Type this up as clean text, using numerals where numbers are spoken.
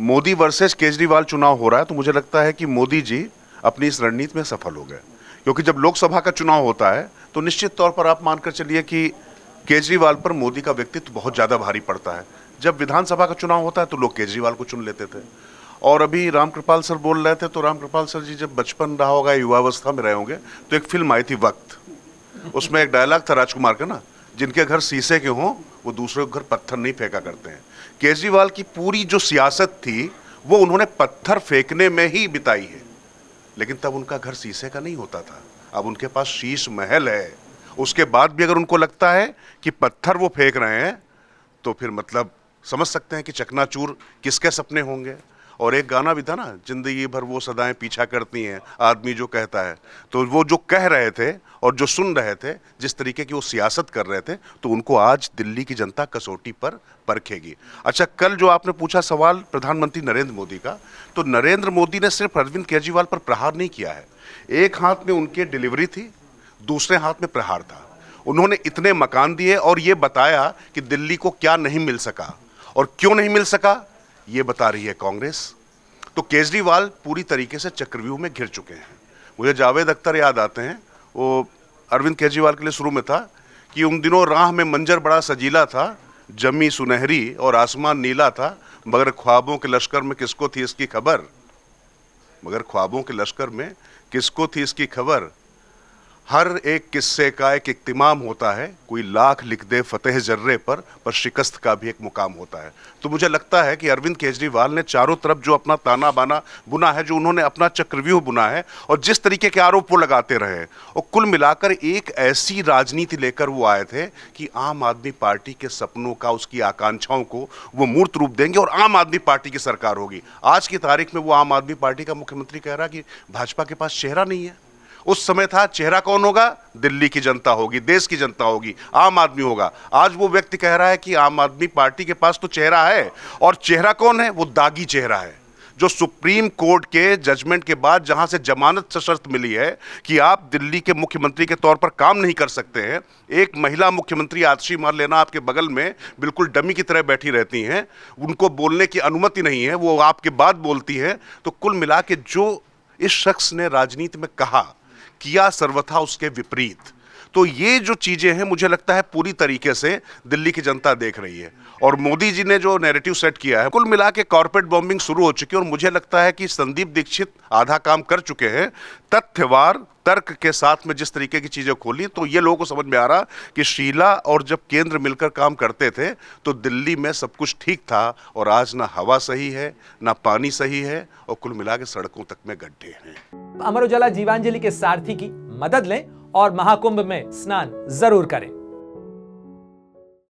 Modi versus Kejriwal चुनाव हो रहा है, तो मुझे लगता है कि मोदी जी अपनी इस रणनीति में सफल हो गए। क्योंकि जब लोकसभा का चुनाव होता है तो निश्चित तौर पर आप मानकर चलिए कि केजरीवाल पर मोदी का व्यक्तित्व बहुत ज़्यादा भारी पड़ता है। जब विधानसभा का चुनाव होता है तो लोग केजरीवाल को चुन लेते थे। और अभी रामकृपाल सर बोल रहे थे, तो रामकृपाल सर जी जब बचपन रहा होगा, युवावस्था में रहे होंगे, तो एक फिल्म आई थी वक्त। उसमें एक डायलॉग था राजकुमार का ना, जिनके घर शीशे के हों वो दूसरे के घर पत्थर नहीं फेंका करते हैं। केजरीवाल की पूरी जो सियासत थी वो उन्होंने पत्थर फेंकने में ही बिताई है। लेकिन तब उनका घर शीशे का नहीं होता था, अब उनके पास शीश महल है। उसके बाद भी अगर उनको लगता है कि पत्थर वो फेंक रहे हैं, तो फिर मतलब समझ सकते हैं कि चकनाचूर किसके सपने होंगे। और एक गाना भी था ना, जिंदगी भर वो सदाएं पीछा करती हैं आदमी जो कहता है। तो वो जो कह रहे थे और जो सुन रहे थे, जिस तरीके की वो सियासत कर रहे थे, तो उनको आज दिल्ली की जनता कसौटी पर परखेगी। अच्छा, कल जो आपने पूछा सवाल प्रधानमंत्री नरेंद्र मोदी का, तो नरेंद्र मोदी ने सिर्फ अरविंद केजरीवाल पर प्रहार नहीं किया है। एक हाथ में उनके डिलीवरी थी, दूसरे हाथ में प्रहार था। उन्होंने इतने मकान दिए और ये बताया कि दिल्ली को क्या नहीं मिल सका और क्यों नहीं मिल सका, ये बता रही है कांग्रेस। तो केजरीवाल पूरी तरीके से चक्रव्यूह में घिर चुके हैं। मुझे जावेद अख्तर याद आते हैं, वो अरविंद केजरीवाल के लिए शुरू में था कि उन दिनों राह में मंजर बड़ा सजीला था, जमी सुनहरी और आसमान नीला था, मगर ख्वाबों के लश्कर में किसको थी इसकी खबर। मगर ख्वाबों के लश्कर में किसको थी इसकी खबर। हर एक किस्से का एक इख्तिमाम होता है, कोई लाख लिख दे फतेह जर्रे पर शिकस्त का भी एक मुकाम होता है। तो मुझे लगता है कि अरविंद केजरीवाल ने चारों तरफ जो अपना ताना बाना बुना है, जो उन्होंने अपना चक्रव्यूह बुना है और जिस तरीके के आरोप वो लगाते रहे, और कुल मिलाकर एक ऐसी राजनीति लेकर वो आए थे कि आम आदमी पार्टी के सपनों का, उसकी आकांक्षाओं को वो मूर्त रूप देंगे और आम आदमी पार्टी की सरकार होगी। आज की तारीख में वो आम आदमी पार्टी का मुख्यमंत्री कह रहा कि भाजपा के पास चेहरा नहीं है। उस समय था चेहरा कौन होगा, दिल्ली की जनता होगी, देश की जनता होगी, आम आदमी होगा। आज वो व्यक्ति कह रहा है कि आम आदमी पार्टी के पास तो चेहरा है, और चेहरा कौन है, वो दागी चेहरा है, जो सुप्रीम कोर्ट के जजमेंट के बाद जहां से जमानत सशर्त मिली है कि आप दिल्ली के मुख्यमंत्री के तौर पर काम नहीं कर सकते हैं। एक महिला मुख्यमंत्री आतिशी मान लेना आपके बगल में बिल्कुल डमी की तरह बैठी रहती हैं, उनको बोलने की अनुमति नहीं है, वो आपके बाद बोलती है। तो कुल मिला के जो इस शख्स ने राजनीति में कहा, किया सर्वथा उसके विपरीत। तो ये जो चीजें हैं, मुझे लगता है पूरी तरीके से दिल्ली की जनता देख रही है। और मोदी जी ने जो नैरेटिव सेट किया है, कुल मिला के कॉर्पोरेट बॉम्बिंग शुरू हो चुकी है। और मुझे लगता है कि संदीप दीक्षित आधा काम कर चुके हैं। तथ्यवार तर्क के साथ में जिस तरीके की चीजें खोली, तो ये लोगों को समझ में आ रहा कि शीला और जब केंद्र मिलकर काम करते थे तो दिल्ली में सब कुछ ठीक था, और आज ना हवा सही है, ना पानी सही है, और कुल मिला के सड़कों तक में गड्ढे हैं। अमर उजाला जीवांजलि के सारथी की मदद लें और महाकुंभ में स्नान जरूर करें।